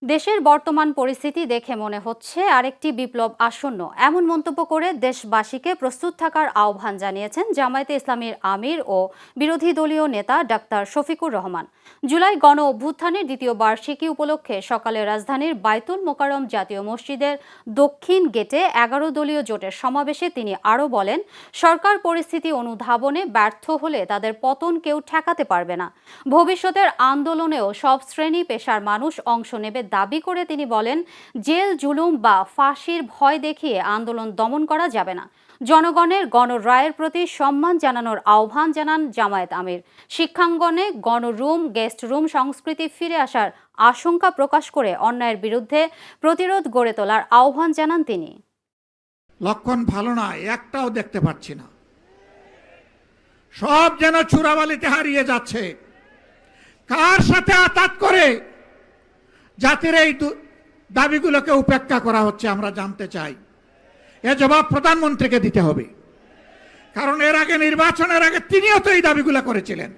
দেশের বর্তমান পরিস্থিতি দেখে মনে হচ্ছে আরেকটি বিপ্লব আসন্ন, এমন মন্তব্য করে দেশবাসীকে প্রস্তুত থাকার আহ্বান জানিয়েছেন জামায়াতে ইসলামীর আমির ও বিরোধী দলীয় নেতা ডাক্তার শফিকুর রহমান। জুলাই গণ অভ্যুত্থানের দ্বিতীয় বার্ষিকী উপলক্ষে সকালে রাজধানীর বায়তুল মোকাররম জাতীয় মসজিদের দক্ষিণ গেটে ১১ দলীয় জোটের সমাবেশে তিনি আরও বলেন, সরকার পরিস্থিতি অনুধাবনে ব্যর্থ হলে তাদের পতন কেউ ঠেকাতে পারবে না। ভবিষ্যতের আন্দোলনেও সব শ্রেণী পেশার মানুষ অংশ নেবে দাবি করে তিনি বলেন, জেল জুলুম বা ফাঁসির ভয় দেখিয়ে আন্দোলন দমন করা যাবে না। জনগণের গণরায়ের প্রতি সম্মান জানানোর আহ্বান জানান জামায়াত আমির। শিক্ষাঙ্গনে গণরুম, গেস্ট রুম সংস্কৃতি ফিরে আসার আশঙ্কা প্রকাশ করে অন্যায়ের বিরুদ্ধে প্রতিরোধ গড়ে তোলার আহ্বান জানান তিনি। লক্ষণ ভালো না, একটাও দেখতে পাচ্ছি না। সব যেন চূড়াবালিতে হারিয়ে যাচ্ছে। কার সাথে আতাত করে জাতির এই দাবিগুলোকে উপেক্ষা করা হচ্ছে আমরা জানতে চাই। এ জবাব প্রধানমন্ত্রীকে দিতে হবে, কারণ এর আগে নির্বাচনের আগে তিনিও তো এই দাবিগুলো করেছিলেন।